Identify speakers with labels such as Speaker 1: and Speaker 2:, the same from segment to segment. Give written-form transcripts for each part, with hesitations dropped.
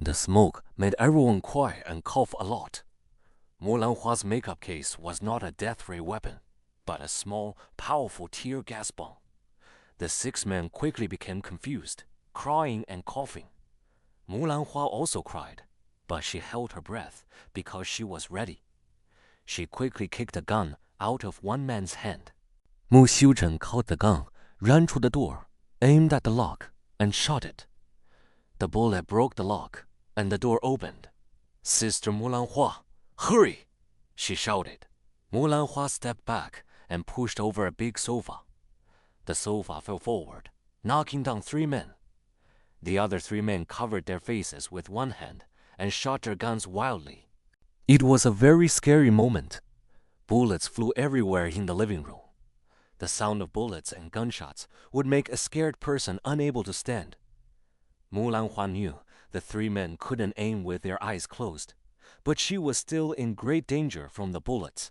Speaker 1: The smoke made everyone cry and cough a lot. Mulanhua's makeup case was not a death ray weapon, but a small, powerful tear gas bomb. The 6 men quickly became confused, crying and coughing. Mulanhua also cried, but she held her breath because she was ready. She quickly kicked a gun out of one man's hand. Mu Xiuzhen caught the gun, ran to the door, aimed at the lock, and shot it. The bullet broke the lock, and the door opened. Sister Mulanhua, hurry! She shouted. Mulanhua stepped back and pushed over a big sofa. The sofa fell forward, knocking down 3 men. The other 3 men covered their faces with one hand and shot their guns wildly. It was a very scary moment. Bullets flew everywhere in the living room. The sound of bullets and gunshots would make a scared person unable to stand. Mulanhua knew the 3 men couldn't aim with their eyes closed, but she was still in great danger from the bullets.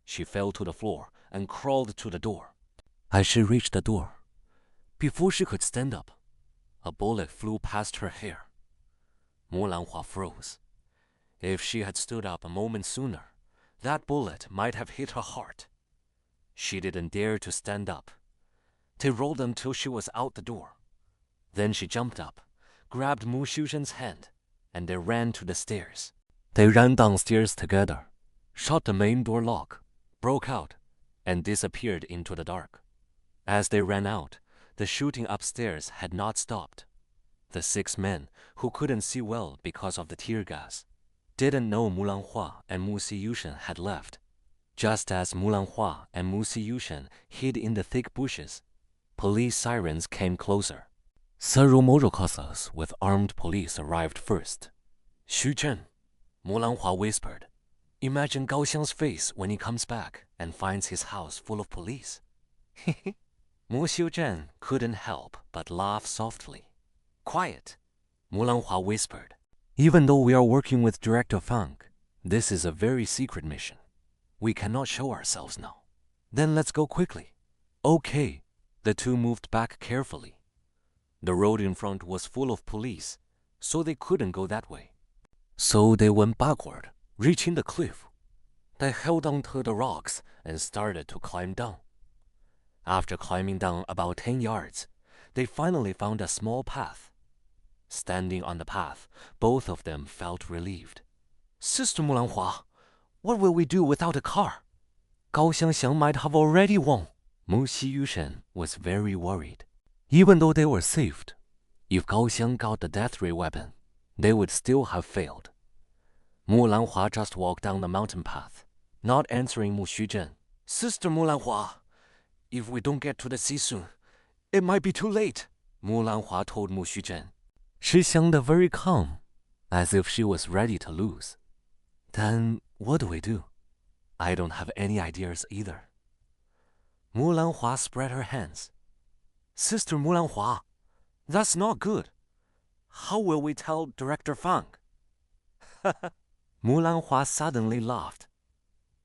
Speaker 1: She fell to the floor and crawled to the door. As she reached the door, before she could stand up, a bullet flew past her hair. Mulanhua froze. If she had stood up a moment sooner, that bullet might have hit her heart. She didn't dare to stand up. They rolled until she was out the door. Then she jumped up, grabbed Mu Xiuzhen's hand, and they ran to the stairs. They ran downstairs together, shot the main door lock, broke out, and disappeared into the dark. As they ran out, the shooting upstairs had not stopped. The 6 men, who couldn't see well because of the tear gas, didn't know Mulanhua and Mu Xiuzhen had left. Just as Mulanhua and Mu Xiuzhen hid in the thick bushes, police sirens came closer. Several motorcars with armed police arrived first. Xiuzhen, Mulanhua whispered, imagine Gao Xiang's face when he comes back and finds his house full of police. Mu Xiuzhen couldn't help but laugh softly. Quiet, Mulanhua whispered. Even though we are working with Director Fang, this is a very secret mission. We cannot show ourselves now. Then let's go quickly. Okay. The 2 moved back carefully. The road in front was full of police, so they couldn't go that way. So they went backward, reaching the cliff. They held onto the rocks and started to climb down. After climbing down about 10 yards, they finally found a small path. Standing on the path, both of them felt relieved. Sister Mulanhua, what will we do without a car? Gao Xiang might have already won. Mu Xiuzhen was very worried. Even though they were saved, if Gao Xiang got the death ray weapon, they would still have failed. Mulanhua just walked down the mountain path, not answering Mu Xiuzhen. Sister Mulanhua, if we don't get to the sea soon, it might be too late, Mulanhua told Mu Xiuzhen. She sounded very calm, as if she was ready to lose. Then what do we do? I don't have any ideas either. Mulanhua spread her hands. Sister Mulanhua, that's not good. How will we tell Director Fang? Mulanhua suddenly laughed.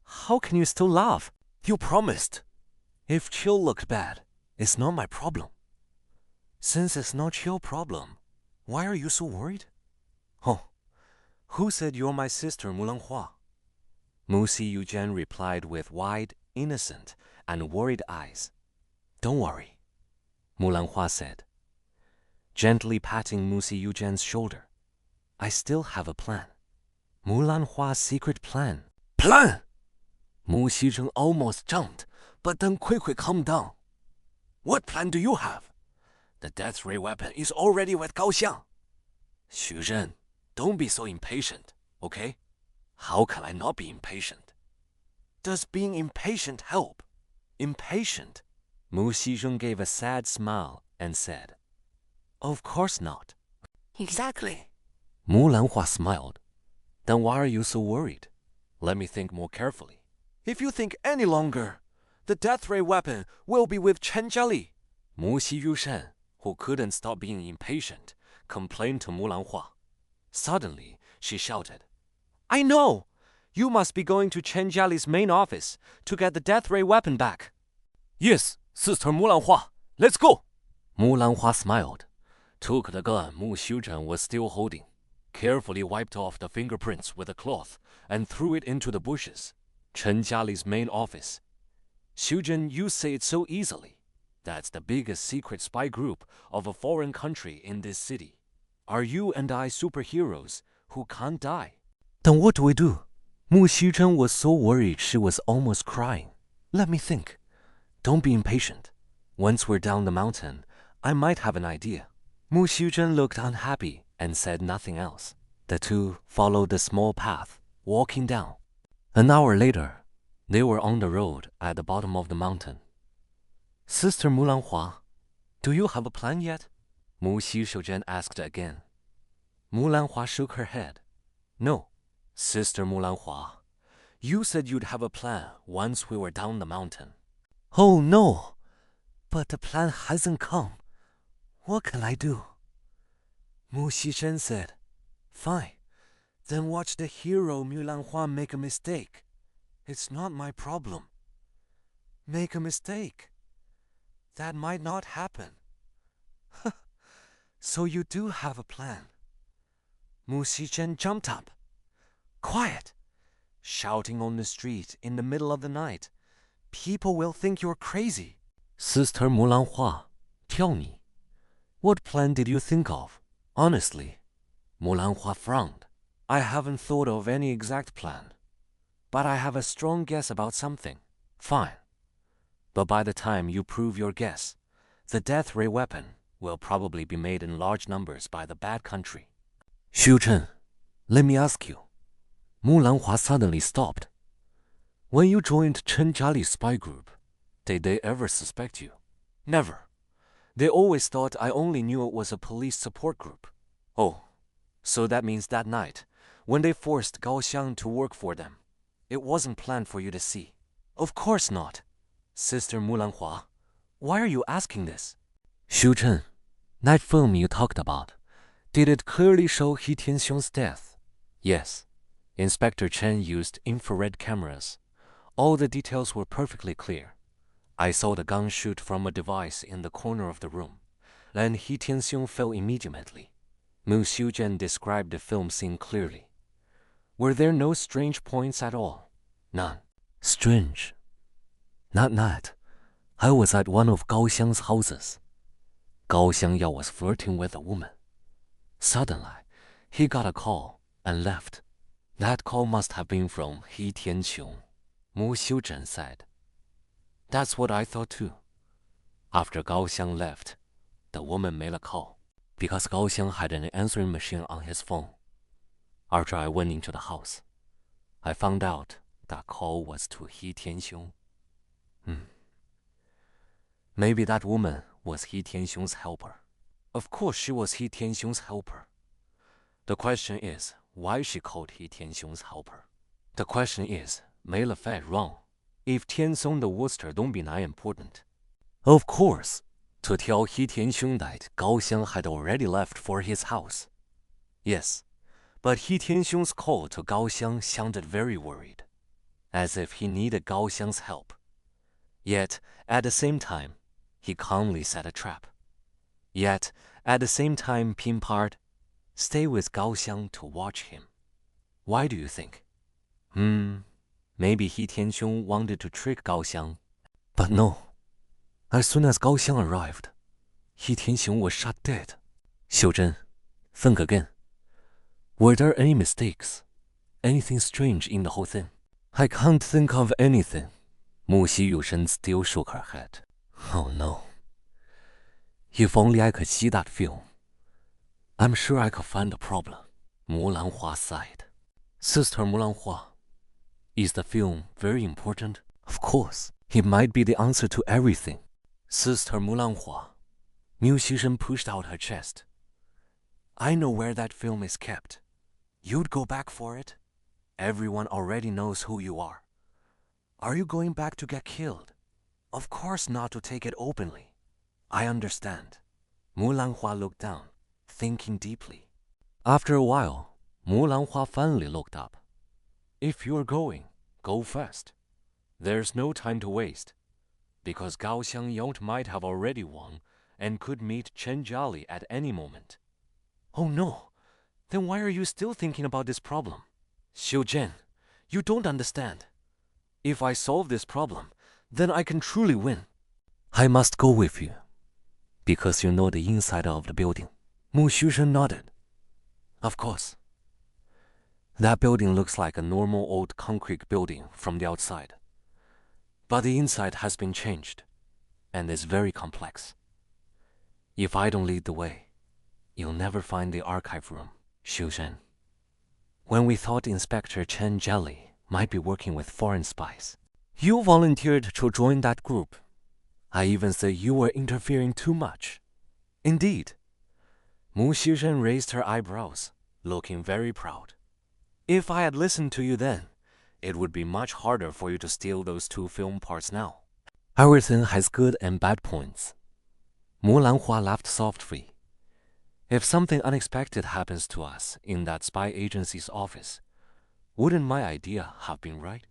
Speaker 1: How can you still laugh? You promised. If Chill looked bad, it's not my problem. Since it's not your problem, why are you so worried? Oh, who said you're my sister Mulanhua? Mu Xiuzhen replied with wide, innocent, and worried eyes. Don't worry, Mulanhua said, gently patting Mu Xiuzhen's shoulder. I still have a plan. Mulanhua's secret plan. Plan! Mu Xiuzhen almost jumped, but then quickly calmed down. What plan do you have? The death ray weapon is already with Gao Xiang. Xiuzhen, don't be so impatient, okay? How can I not be impatient? Does being impatient help? Impatient? Mu Xiuzhen gave a sad smile and said, Of course not. Exactly. Mulanhua smiled. Then why are you so worried? Let me think more carefully. If you think any longer, the death ray weapon will be with Chen Jiali. Mu Xiuzhen, who couldn't stop being impatient, complained to Mulanhua. Suddenly, she shouted, I know! You must be going to Chen Jiali's main office to get the death ray weapon back. Yes, Sister Mulanhua, let's go! Mulanhua smiled, took the gun Mu Xiuzhen was still holding, carefully wiped off the fingerprints with a cloth and threw it into the bushes. Chen Jiali's main office. Xu Zhen, you say it so easily. That's the biggest secret spy group of a foreign country in this city. Are you and I superheroes who can't die?
Speaker 2: Then what do we do? Mu Xuzhen was so worried she was almost crying.
Speaker 1: Let me think. Don't be impatient. Once we're down the mountain, I might have an idea. Mu Xuzhen looked unhappy and said nothing else. The two followed the small path, walking down. An hour later, they were on the road at the bottom of the mountain. Sister Mulanhua, do you have a plan yet? Mu Xuzhen asked again. Mulanhua shook her head. No, Sister Mulanhua. You said you'd have a plan once we were down the mountain.
Speaker 2: Oh no, but the plan hasn't come. What can I do?
Speaker 1: Mu Xuzhen said, Fine, then watch the hero Mulanhua make a mistake. It's not my problem. Make a mistake. That might not happen. So you do have a plan. Mu Xuzhen jumped up. Quiet! Shouting on the street in the middle of the night. People will think you're crazy. Sister Mulanhua, tell me, what plan did you think of? Honestly, Mulanhua frowned. I haven't thought of any exact plan, but I have a strong guess about something. Fine. But by the time you prove your guess, the death ray weapon will probably be made in large numbers by the bad country.
Speaker 2: Xu Zhen, let me ask you. Mulanhua suddenly stopped.
Speaker 1: When you joined Chen Jiali's spy group, did they ever suspect you? Never. They always thought I only knew it was a police support group. Oh, so that means that night, when they forced Gao Xiang to work for them, it wasn't planned for you to see. Of course not. Sister Mulanhua, why are you asking this?
Speaker 2: Xu Zhen, that film you talked about, did it clearly show He Tianxiong's death?
Speaker 1: Yes. Inspector Chen used infrared cameras. All the details were perfectly clear. I saw the gun shoot from a device in the corner of the room. Then He Tianxiong fell immediately. Mu Xuzhen described the film scene clearly. Were there no strange points at all? None.
Speaker 2: Strange? Not that. I was at one of Gao Xiang's houses. Gao Xiang was flirting with a woman. Suddenly, he got a call and left.
Speaker 1: That call must have been from He Tianxiong, Mu Xuzhen said. That's what I thought too. After Gao Xiang left, the woman made a call, because Gao Xiang had an answering machine on his phone. After I went into the house, I found out that call was to He Tianxiong. Maybe that woman was He Tianxiong's helper. Of course she was He Tianxiong's helper. The question is, why she called He Tianxiong's helper? The question is, made Le Fei wrong? If Tianxiong the Wooster don't be not important. Of course, to tell He Tianxiong that Gao Xiang had already left for his house. Yes, but He Tianxiong's call to Gao Xiang sounded very worried, as if he needed Gao Xiang's help. Yet, at the same time, he calmly set a trap. Yet, at the same time, Pinpart, stay with Gao Xiang to watch him. Why do you think? Maybe He Tianxiong wanted to trick Gao Xiang. But no. As soon as Gao Xiang arrived, He Tianxiong was shot dead. Xu Zhen, think again. Were there any mistakes? Anything strange in the whole thing? I can't think of anything. Mu Xuzhen still shook her head. Oh no. If only I could see that film. I'm sure I could find the problem. Mulanhua sighed. Sister Mulanhua, is the film very important? Of course. It might be the answer to everything. Sister Mulanhua. Mu Xuzhen pushed out her chest. I know where that film is kept. You'd go back for it? Everyone already knows who you are. Are you going back to get killed? Of course not to take it openly. I understand. Mulanhua looked down, thinking deeply. After a while, Mulanhua finally looked up. If you're going, go fast. There's no time to waste, because Gao Xiang might have already won and could meet Chen Jiali at any moment. Oh no, Then why are you still thinking about this problem? Xiu Zhen, you don't understand. If I solve this problem, then I can truly win.
Speaker 2: I must go with you, because you know the inside of the building. Mu Xuzhen nodded.
Speaker 1: Of course.
Speaker 2: That building looks like a normal old concrete building from the outside.
Speaker 1: But the inside has been changed, and is very complex.
Speaker 2: If I don't lead the way, you'll never find the archive room, Xiu Zhen. When we thought Inspector Chen Jelly might be working with foreign spies, you volunteered to join that group. I even said you were interfering too much.
Speaker 1: Indeed. Mu Xuzhen raised her eyebrows, looking very proud. If I had listened to you then, it would be much harder for you to steal those 2 film parts now.
Speaker 2: Everything has good and bad points. Mu Lanhua laughed softly.
Speaker 1: If something unexpected happens to us in that spy agency's office, wouldn't my idea have been right?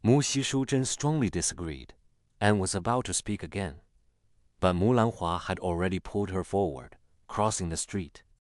Speaker 1: Mu Xuzhen strongly disagreed, and was about to speak again. But Mu Lanhua had already pulled her forward, crossing the street,